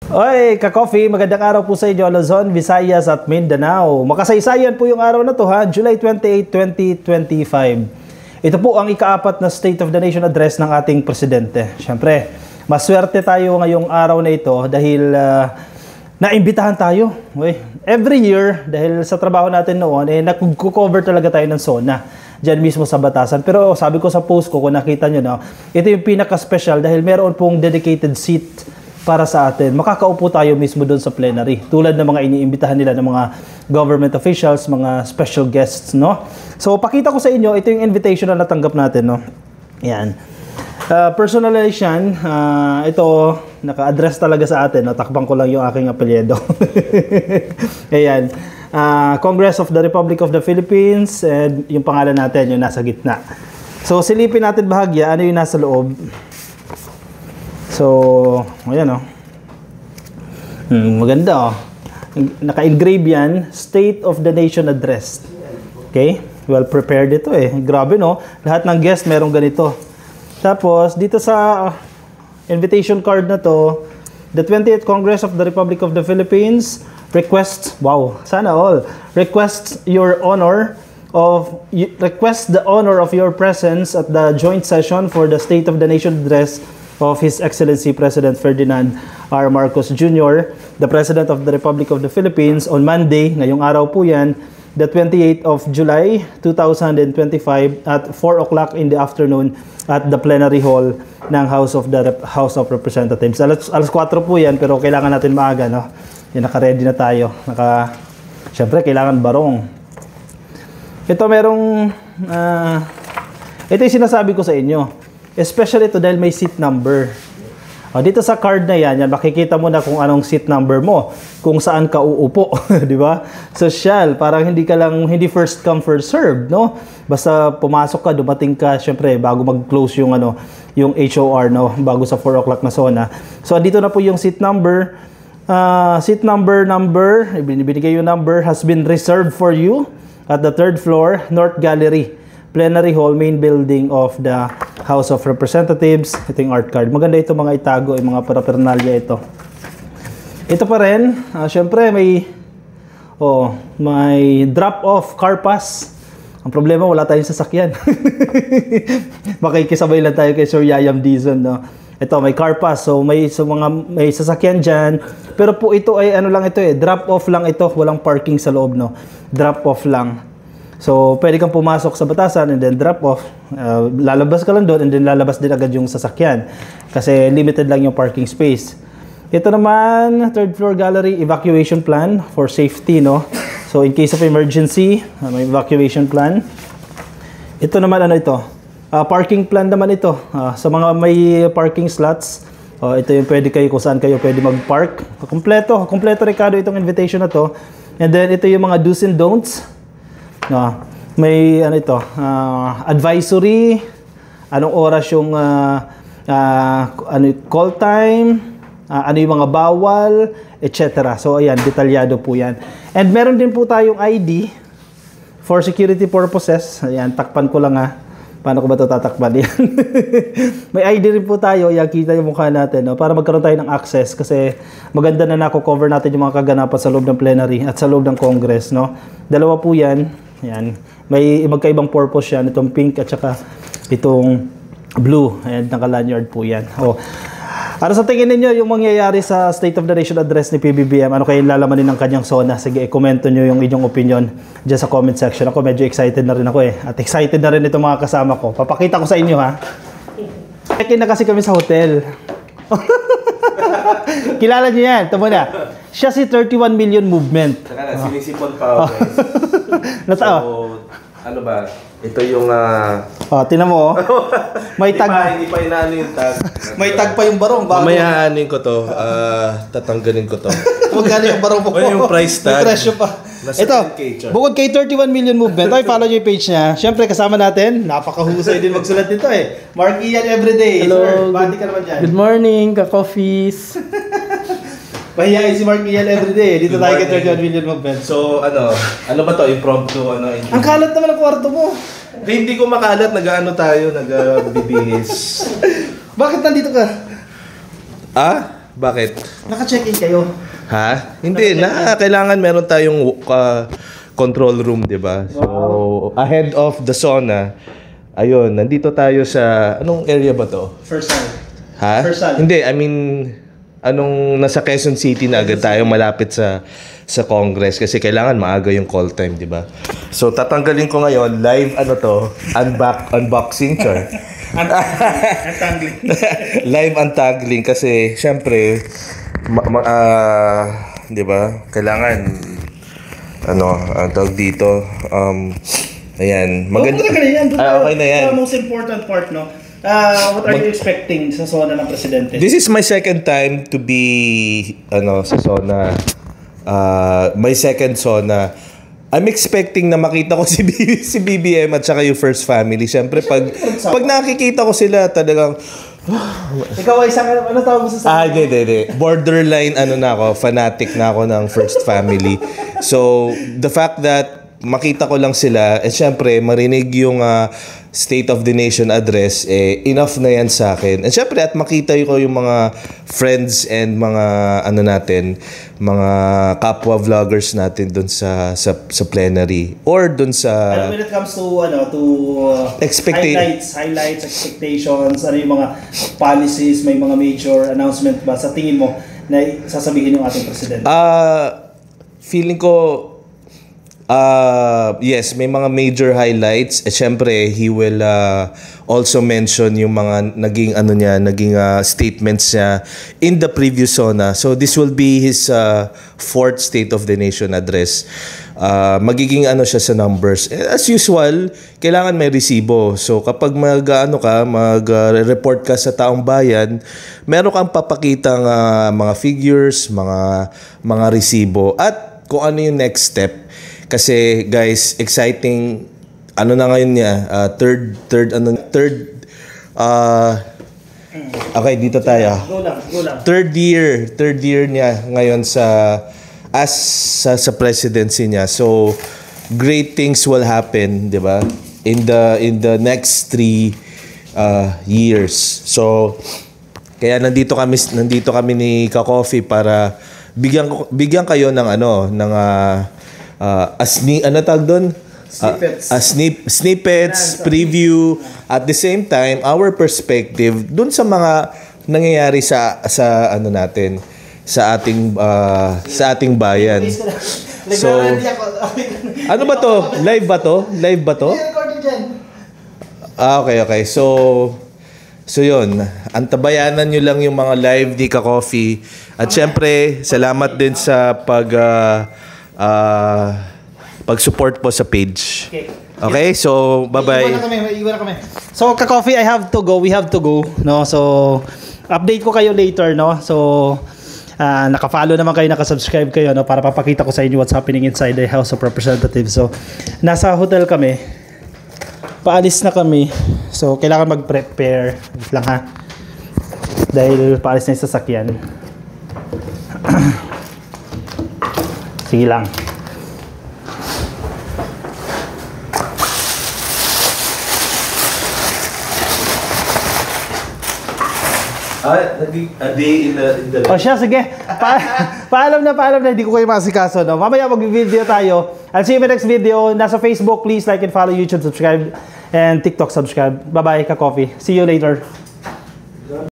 Oy, ka-coffee, magandang araw po sa inyo, Luzon, Visayas at Mindanao. Makasaysayan po yung araw na to ha, July 28, 2025. Ito po ang ika-4 na State of the Nation Address ng ating Presidente. Siyempre, maswerte tayo ngayong araw na ito dahil naimbitahan tayo. Every year, dahil sa trabaho natin noon, nag-cover talaga tayo ng SONA dyan mismo sa Batasan. Pero sabi ko sa post ko, kung nakita nyo na, ito yung pinaka-special dahil meron pong dedicated seat para sa atin. Makakaupo tayo mismo doon sa plenary. Tulad ng mga iniimbitahan nila ng mga government officials, mga special guests, no? So, pakita ko sa inyo, ito yung invitation na natanggap natin, no? Yan. Personalization, ito, naka-address talaga sa atin, no? Takbang ko lang yung aking apelyido. Ayan. Congress of the Republic of the Philippines, and yung pangalan natin, yung nasa gitna. So, silipin natin bahagya, ano yung nasa loob. So, ayan o. Maganda o. Naka-engrave yan, State of the Nation Address. Okay? Well prepared ito eh. Grabe no? Lahat ng guest merong ganito. Tapos, dito sa invitation card na to, the 20th Congress of the Republic of the Philippines requests, wow, sana all, request the honor of your presence at the joint session for the State of the Nation Address of His Excellency President Ferdinand R. Marcos Jr., the President of the Republic of the Philippines, on Monday, ngayong araw po yan, the 28th of July, 2025, at 4 o'clock in the afternoon at the plenary hall ng House of Representatives. Alas 4 po yan, pero kailangan natin maaga, no? Yan, naka-ready na tayo. Siyempre, kailangan barong. Ito ito yung sinasabi ko sa inyo. Especially ito dahil may seat number. Dito sa card na yan, makikita mo na kung anong seat number mo, kung saan ka uupo, di ba? Social, parang hindi first come first serve, no? Basta pumasok ka, dumating ka, syempre bago mag-close yung yung HOR, no, bago sa 4 o'clock na SONA. So dito na po yung seat number. Seat number, binibigay yung number, has been reserved for you at the 3rd floor, North Gallery, Plenary Hall, main building of the House of Representatives. Ito yung art card. Maganda ito mga itago, yung mga paraphernalia ito. Ito pa rin, syempre may drop-off car pass. Ang problema, wala tayong sasakyan. Makikisabay lang tayo kay Sir Yayam Dizon, no? Ito, may car pass. So, may sasakyan dyan. Pero po ito ay drop-off lang ito. Walang parking sa loob, no? Drop-off lang. So, pwede kang pumasok sa Batasan and then drop off. Lalabas ka lang doon and then lalabas din agad yung sasakyan. Kasi limited lang yung parking space. Ito naman, 3rd floor gallery, evacuation plan for safety, no? So, in case of emergency, may evacuation plan. Ito naman, parking plan naman ito. Sa mga may parking slots, ito yung pwede kayo kung saan kayo pwede mag-park. Kompleto, Ricardo, itong invitation na to. And then, ito yung mga do's and don'ts. May advisory, anong oras yung call time, ano yung mga bawal, etc. So ayan, detalyado po yan. And meron din po tayong ID for security purposes. Ayan, takpan ko lang ha. Paano ko ba ito tatakpan yan? May ID rin po tayo, yan, kita yung mukha natin, no? Para magkaroon tayo ng access kasi maganda na nako-cover natin yung mga kaganapan sa loob ng plenary at sa loob ng Congress, no? Dalawa po yan. Ayan. May magkaibang purpose yan. Itong pink at saka itong blue. Ayan, naka-lanyard po yan. Ano sa tingin ninyo yung mangyayari sa State of the Nation Address ni PBBM? Ano kayo lalamanin ng kanyang SONA? Sige, komento nyo yung inyong opinion dyan sa comment section. Ako medyo excited na rin ako eh. At excited na rin itong mga kasama ko. Papakita ko sa inyo ha. Check-in na kasi kami sa hotel. Kilala nyo yan. Ito muna. Siya si 31 million movement. Saka sinisipon pa ako guys. So, ano ba? Ito yung... tinan mo may tag. Hindi pa inaano yung tag. May tag pa yung barong. Mamaya anin ko to. Tatanggalin ko to. Magkano yung barong po? Ano yung price tag? May presyo pa. Ito, bukod kay 31 million movement, follow nyo yung page niya. Siyempre, kasama natin, napakahusay din magsulat nito eh. Mark Ian Everyday. Hello. Sir, bati ka naman dyan. Good morning, ka-coffees. Mahihain si Mark Ian everyday. Dito tayo kay 31 million movement. So, ano ba to? Impromptu, Ang kalat naman ang kwarto mo. Hindi ko makalat. Nag-bibihis. Bakit nandito ka? Bakit? Naka-check-in kayo. Ha? Hindi na, kailangan meron tayong control room, 'di ba? So, ahead of the sauna, ayun, nandito tayo sa anong area ba 'to? First time. Ha? First side. Hindi, I mean anong nasa Quezon City na agad tayo malapit sa Congress kasi kailangan maaga yung call time, 'di ba? So, tatanggalin ko ngayon live unboxing char. Untangling. Live untangling kasi syempre 'di ba? Kailangan ang tawag dito ayan, maganda. Okay na yan. The most important part, no? What are you expecting sa SONA ng presidente? This is my second time to be sa SONA. My second SONA. I'm expecting na makita ko si BBM at saka yung First Family. Siyempre, pag nakikita ko sila, talagang... Ikaw ay isang, ano tawag mo sa Hindi. Borderline, fanatic na ako ng First Family. So, the fact that makita ko lang sila, siyempre, marinig yung State of the Nation address, enough na yan sa akin. And syempre, at makita ko yung mga friends and mga mga kapwa vloggers natin dun sa plenary or dun sa when it comes to highlights, expectations, ano yung mga policies, may mga major announcement ba sa tingin mo na sasabihin ng ating presidente? Feeling ko yes, may mga major highlights. Syempre, he will also mention yung mga naging statements niya in the previous SONA. So this will be his fourth State of the Nation address. Magiging siya sa numbers. As usual, kailangan may resibo. So kapag mag-report ka sa taong bayan, meron kang papakitang mga figures, mga resibo at kung ano yung next step. Kasi guys, exciting na ngayon niya, okay, dito tayo. Go lang. Third year niya ngayon sa presidency niya. So great things will happen, 'di ba? In the next 3 years. So kaya nandito kami ni Ka-Coffee para bigyan kayo ng tawag doon? Snippets, preview, at the same time, our perspective dun sa mga nangyayari sa natin, sa ating bayan. So, ano ba to? Live ba to? Okay. So yun, antabayanan nyo lang yung mga live ni Ka-Coffee. At syempre, salamat din sa pag-support po sa page. Okay? So, bye-bye. Iwan na kami. So, Ka-Coffee, we have to go. No? So, update ko kayo later, no? So, naka-follow naman kayo, naka-subscribe kayo, no? Para papakita ko sa inyo what's happening inside the House of Representatives. So, nasa hotel kami. Paalis na kami. So, kailangan mag-prepare. Wait lang, ha? Dahil paalis na yung sasakyan. Sige lang. A day in the O siya, sige. Paalam na. Hindi ko kayo masikaso, no? Mamaya mag-video tayo. I'll see you in my next video. Nasa Facebook, please like and follow, YouTube, subscribe, and TikTok, subscribe. Bye-bye, Ka-Coffee. See you later.